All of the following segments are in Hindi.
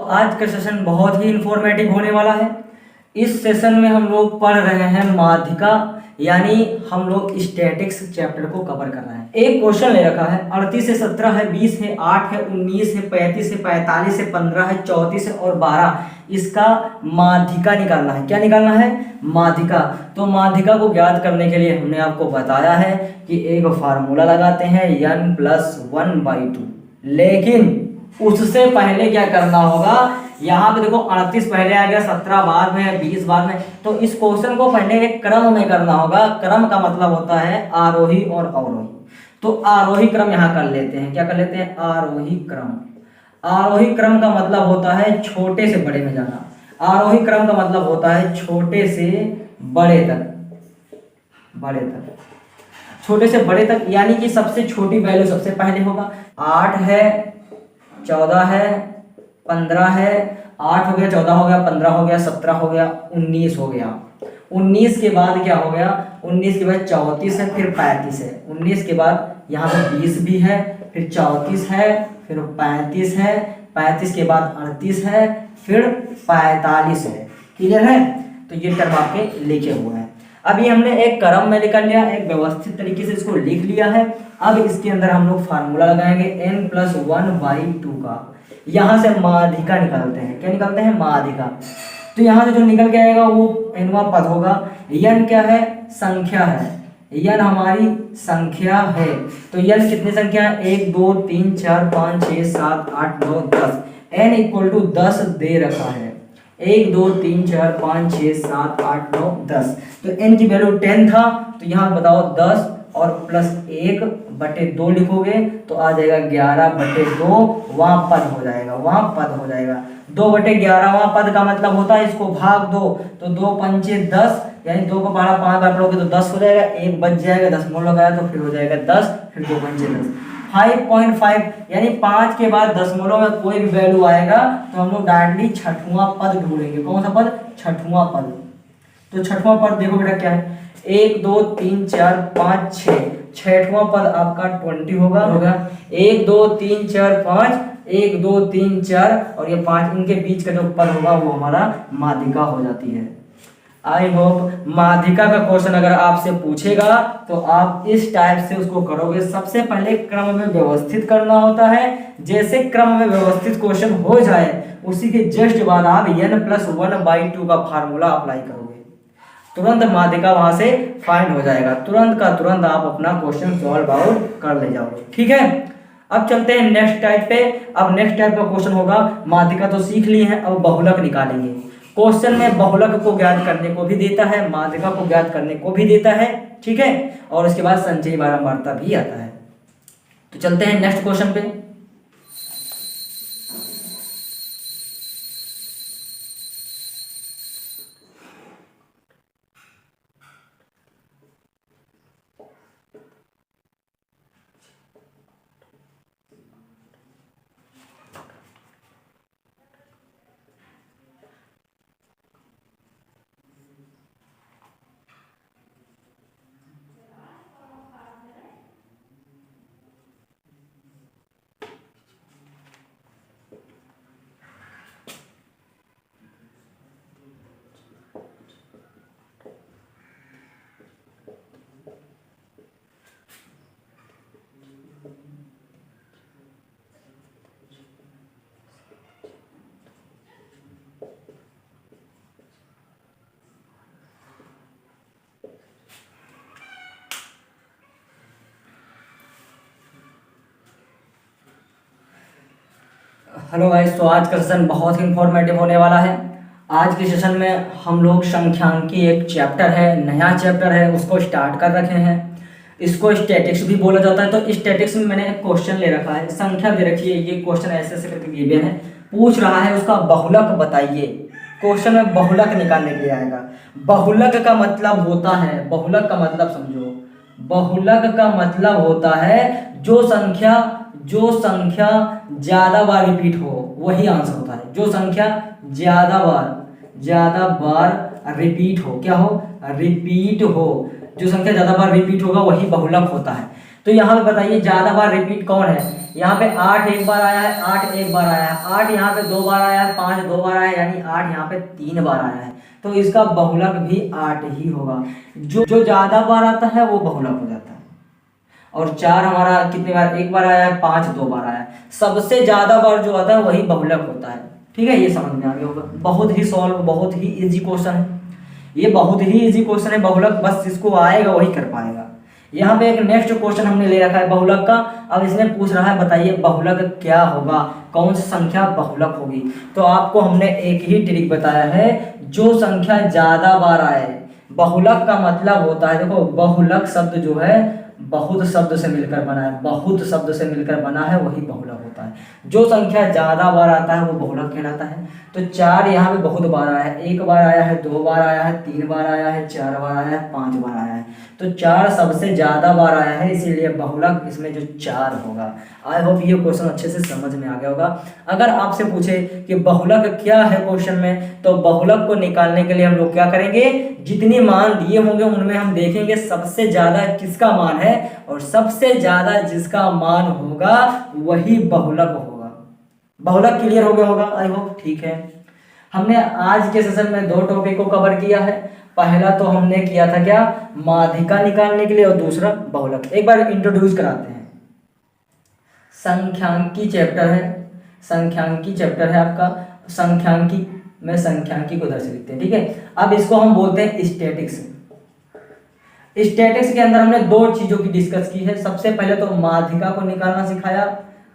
आज का सेशन बहुत ही इंफॉर्मेटिव होने वाला है। इस सेशन में हम लोग पढ़ रहे हैं माध्यिका, यानी हम लोग स्टैटिक्स चैप्टर को कवर कर रहे हैं। एक क्वेश्चन ले रखा है 38 है, 17 है, 20 है, 8 है, 19 है, 35 है, 45 है, 15 है, 34 है और 12। इसका माध्यिका निकालना है। क्या निकालना है? माध्यिका। तो माध्यिका को ज्ञात करने के लिए हमने आपको बताया है कि एक फार्मूला लगाते हैं n+1/2, लेकिन उससे पहले क्या करना होगा, यहाँ पे देखो 38 पहले आ गया, 17 बाद में है, 20 बाद में, तो इस क्वेश्चन को पहले एक क्रम में करना होगा। क्रम का मतलब होता है आरोही और अवरोही। तो आरोही क्रम यहाँ कर लेते हैं। क्या कर लेते हैं? आरोही क्रम। आरोही क्रम का मतलब होता है छोटे से बड़े में जाना। आरोही क्रम का मतलब होता है छोटे से बड़े तक, बड़े तक, छोटे से बड़े तक, यानी कि सबसे छोटी वैल्यू सबसे पहले होगा। 8 है, 14 है, 15 है, 8 हो गया, 14 हो गया, 15 हो गया, 17 हो गया, 19 हो गया। 19 के बाद क्या हो गया? 19 के बाद 34 है, फिर 35 है। 19 के बाद यहाँ पे 20 भी है, फिर 34 है, फिर 35 है, 35 के बाद 38 है, फिर 45 है। क्लियर है? तो ये टर्म आपके लिखे हुए हैं। अभी हमने एक क्रम में निकाल लिया, एक व्यवस्थित तरीके से इसको लिख लिया है। अब इसके अंदर हम लोग फार्मूला लगाएंगे n+1/2 का। यहाँ से माध्यिका निकालते हैं। क्या निकालते हैं? माध्यिका। तो यहाँ से जो निकल के आएगा वो nवां पद होगा। n क्या है? संख्या है। n हमारी संख्या है। तो n कितनी संख्या है? 1 2 3 4 5 6 7 8 9 10। n = 10 दे रखा है। 1 2 3 4 5 6 7 8 9 10। तो n की वैल्यू 10 था, तो यहाँ बताओ 10 और +1/2 लिखोगे तो आ जाएगा 11/2। वहाँ पद हो जाएगा, वहाँ पद हो जाएगा। 2/11 वहाँ पद का मतलब होता है इसको भाग दो, तो 2 पंचे 10, यानी 2 को पढ़ा 5 बार पढ़ोगे तो 10 हो जाएगा, 1 बच जाएगा, 10 मोड़ लगाया तो फिर हो जाएगा 10, फिर 2 पंचे 10, 5.5, यानी 5 के बाद दशमलव में कोई भी वैल्यू आएगा तो हम लोग डायरेक्टली छठवां पद ढूंढेंगे। कौन सा पद? छठवां पद। तो छठवां पद देखो बेटा क्या है, 1 2 3 4 5 6, छठवां पद आपका 20 होगा। 1 2 3 4 5, 1 2 3 4 और ये 5, इनके बीच का जो पद होगा वो हमारा माध्यिका हो जाती है। आई होप माध्यिका का क्वेश्चन अगर आपसे पूछेगा तो आप इस टाइप से उसको करोगे। सबसे पहले क्रम में व्यवस्थित करना होता है। जैसे क्रम में व्यवस्थित क्वेश्चन हो जाए उसी के जस्ट बाद आप n+1/2 का फार्मूला अप्लाई करोगे, तुरंत माध्यिका वहां से फाइंड हो जाएगा। तुरंत का तुरंत आप अपना क्वेश्चन सॉल्व आउट कर ले जाओगे। ठीक है, अब चलते हैं नेक्स्ट टाइप पे। अब नेक्स्ट टाइप का क्वेश्चन होगा, माध्यिका तो सीख लिए हैं, अब बहुलक निकालेंगे। क्वेश्चन में बहुलक को ज्ञात करने को भी देता है, माध्यिका को ज्ञात करने को भी देता है। ठीक है, और उसके बाद संचयी बारंबारता भी आता है। तो चलते हैं नेक्स्ट क्वेश्चन पे। हेलो गाइस, तो आज का सेशन बहुत ही इंफॉर्मेटिव होने वाला है। आज के सेशन में हम लोग संख्यांकी एक चैप्टर है, नया चैप्टर है, उसको स्टार्ट कर रखे हैं। इसको स्टैटिक्स भी बोला जाता है। तो स्टैटिक्स में मैंने एक क्वेश्चन ले रखा है, संख्या दे रखी है, ये क्वेश्चन ऐसे ऐसे करके गिवन है, पूछ रहा है उसका बहुलक बताइए। क्वेश्चन में बहुलक निकालने के लिए आएगा। बहुलक का मतलब होता है, बहुलक का मतलब समझो, बहुलक का मतलब होता है जो संख्या ज्यादा बार रिपीट हो, वही आंसर होता है। जो संख्या ज्यादा बार रिपीट हो, क्या हो? रिपीट हो। जो संख्या ज्यादा बार रिपीट होगा वही बहुलक होता है। तो यहाँ पे बताइए ज़्यादा बार रिपीट कौन है। यहाँ पे 8 एक बार आया है, 8 एक बार आया है, 8 यहाँ पे 2 बार आया है, 5 2 बार आया है, यानी 8 यहाँ पे 3 बार आया है। तो इसका बहुलक भी 8 ही होगा। जो ज़्यादा बार आता है वो बहुलक हो जाता है। और 4 हमारा कितने बार, एक बार आया है, 5 2 बार आया है। सबसे ज़्यादा बार जो आता है वही बहुलक होता है। ठीक है, ये समझ में आ गया होगा। बहुत ही सॉल्व, बहुत ही इजी क्वेश्चन है ये, बहुत ही इजी क्वेश्चन है। बहुलक बस जिसको आएगा वही कर पाएगा। यहाँ पे एक नेक्स्ट क्वेश्चन हमने ले रखा है बहुलक का। अब इसने पूछ रहा है बताइए बहुलक क्या होगा, कौन सी संख्या बहुलक होगी। तो आपको हमने एक ही ट्रिक बताया है, जो संख्या ज्यादा बार आए। बहुलक का मतलब होता है, देखो बहुलक शब्द जो है बहुत शब्द से मिलकर बना है, बहुत शब्द से मिलकर बना है, वही बहुलक होता है। जो संख्या ज्यादा बार आता है वो बहुलक कहलाता है। तो 4 यहाँ पे बहुत बार आया है, 1 बार आया है, 2 बार आया है, 3 बार आया है, 4 बार आया है, 5 बार आया है। तो 4 सबसे ज्यादा बार आया है, इसीलिए बहुलक इसमें जो 4 होगा। आई होप ये क्वेश्चन अच्छे से समझ में आ गया होगा। अगर आपसे पूछे कि बहुलक क्या है क्वेश्चन में, तो बहुलक को निकालने के लिए हम लोग क्या करेंगे, जितनी मान दिए होंगे उनमें हम देखेंगे सबसे ज्यादा किसका मान है, और सबसे ज्यादा जिसका मान होगा वही बहुलक होगा। बहुलक क्लियर हो गया होगा आई होप। ठीक है, हमने आज के सेशन में 2 टॉपिक को कवर किया है। पहला तो हमने किया था क्या, माध्यिका निकालने के लिए, और दूसरा बहुलक। एक बार इंट्रोड्यूस कराते हैं। संख्यांकी चैप्टर है, संख्यांकी चैप्टर है आपका। संख्यांकी में संख्यांकी को इधर से लिखते हैं, ठीक है। अब इसको हम बोलते हैं स्टैटिक्स। स्टैटिक्स के अंदर हमने 2 चीजों की डिस्कस की है। सबसे पहले तो माध्यिका को निकालना सिखाया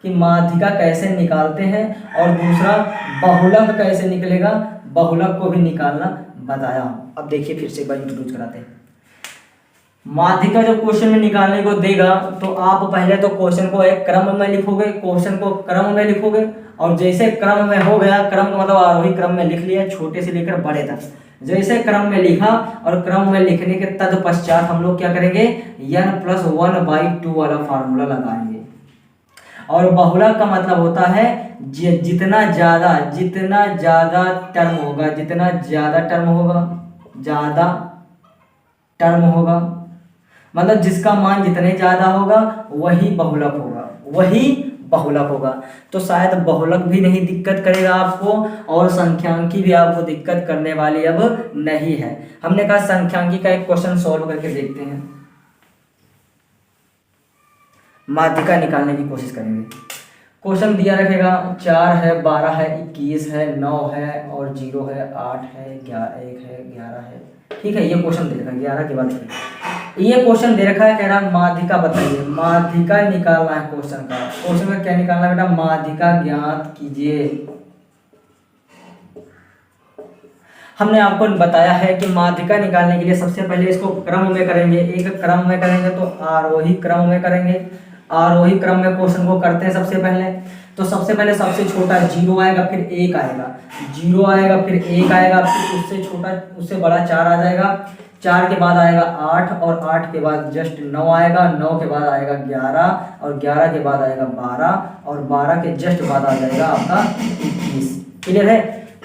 कि माध्यिका कैसे निकालते हैं, और दूसरा बहुलक कैसे निकलेगा, बहुलक को भी निकालना बताया। अब देखिए फिर से एक बार इंट्रोड्यूस कराते हैं। माध्यिका जब क्वेश्चन में निकालने को देगा तो आप पहले तो क्वेश्चन को एक क्रम में लिखोगे, क्वेश्चन को क्रम में लिखोगे, और जैसे क्रम में हो गया, क्रम का मतलब आरोही क्रम में लिख लिया, छोटे से लेकर बड़े तक। जैसे क्रम में लिखा और क्रम में लिखने के तत्पश्चात हम लोग क्या करेंगे, n+1/2 वाला फार्मूला लगाएंगे। और बहुलक का मतलब होता है जितना ज्यादा टर्म होगा, जितना ज्यादा टर्म होगा, मतलब जिसका मान जितने ज्यादा होगा वही बहुलक होगा। तो शायद बहुलक भी नहीं दिक्कत करेगा आपको, और संख्यांकी भी आपको दिक्कत करने वाली अब नहीं है। हमने कहा संख्यांकी का एक क्वेश्चन सॉल्व करके देखते हैं, माध्यिका निकालने की कोशिश करेंगे। क्वेश्चन दिया रखेगा 4 है, 12 है, 21 है, 9 है और 0 है, 8 है, 1 है, 11 है। ठीक है, ये क्वेश्चन दे रखा है, 11 के बाद ये क्वेश्चन दे रखा है, कह रहा माध्यिका बताइए। माध्यिका निकालना है क्वेश्चन का क्या निकालना है बेटा, माध्यिका ज्ञात कीजिए। हमने आपको बताया है कि माध्यिका निकालने के लिए सबसे पहले इसको क्रम में करेंगे, एक क्रम में करेंगे तो आरोही क्रम में करेंगे। आरोही क्रम में क्वेश्चन को करते हैं सबसे पहले। तो सबसे पहले सबसे छोटा 0 आएगा, फिर 1 आएगा, 0 आएगा, फिर 1 आएगा, फिर उससे छोटा उससे बड़ा 4 आ जाएगा, 4 के बाद आएगा 8, और 8 के बाद जस्ट 9 आएगा, 9 के बाद आएगा 11, और 11 के बाद आएगा 12, और 12 के जस्ट बाद आ जाएगा आपका 21। क्लियर है।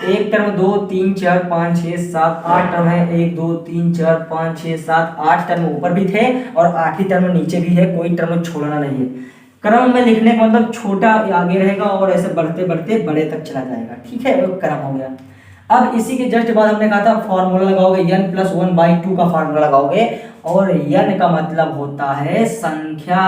एक टर्म 2 3 4 5 6 7 8 टर्म है, 1 2 3 4 5 6 7 8 टर्म ऊपर भी थे और 8 ही टर्म नीचे भी है, कोई टर्म छोड़ना नहीं है। क्रम में लिखने का मतलब छोटा आगे रहेगा और ऐसे बढ़ते बढ़ते बड़े तक चला जाएगा। ठीक है, वो क्रम हो गया। अब इसी के जस्ट बाद हमने कहा था फॉर्मूला लगाओगे, n+1/2 का फार्मूला लगाओगे, और n का मतलब होता है संख्या।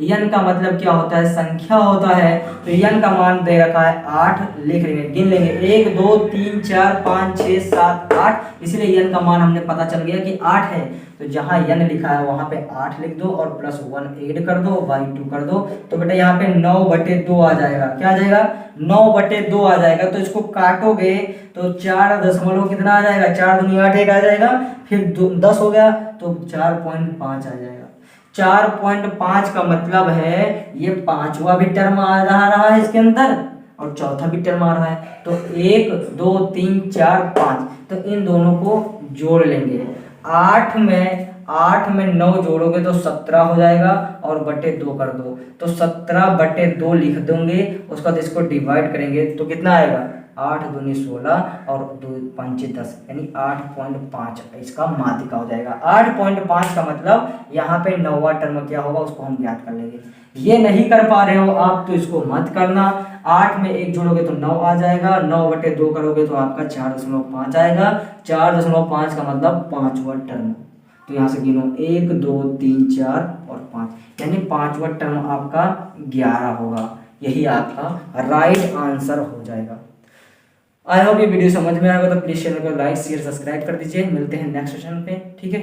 n का मतलब क्या होता है, संख्या होता है। तो n का मान दे रखा है 8, लिख लेंगे, गिन लेंगे 1 2 3 4 5 6 7 8, इसलिए n का मान हमने पता चल गया कि 8 है। तो जहां n लिखा है वहां पे 8 लिख दो और +1 ऐड कर दो, /2 कर दो। तो बेटा यहाँ पे 9/2 आ जाएगा। क्या आ जाएगा, 9/2 आ जाएगा। तो इसको काटोगे तो 4 दशमलव कितना आ जाएगा, 4 दूनी 8 1 आ जाएगा, फिर 10 हो गया तो 4.5 आ जाएगा। 4.5 का मतलब है ये पांचवा भी टर्म आ रहा है इसके अंदर और चौथा भी टर्म आ रहा है। तो 1 2 3 4 5, तो इन दोनों को जोड़ लेंगे। 8 में 9 जोड़ोगे तो 17 हो जाएगा और /2 कर दो, तो 17/2 लिख दोगे। उसके बाद इसको डिवाइड करेंगे तो कितना आएगा, 8 दूनी 16 और 2 पंचे 10 यानी 8.5 इसका माध्यिका हो जाएगा। 8.5 का मतलब यहाँ पे 9वां टर्म क्या होगा उसको हम ज्ञात कर लेंगे। ये नहीं कर पा रहे हो आप तो इसको मत करना। 8 में 1 जोड़ोगे तो 9 आ जाएगा, 9/2 करोगे तो आपका 4.5 आएगा। 4.5 का मतलब 5वां टर्म। तो यहाँ से गिनो 1 2 3 4 और 5 यानी 5वां टर्म आपका 11 होगा। यही आपका राइट आंसर हो जाएगा। आई होप ये वीडियो समझ में आएगा तो प्लीज चैनल को लाइक शेयर सब्सक्राइब कर दीजिए। मिलते हैं नेक्स्ट सेशन पे, ठीक है।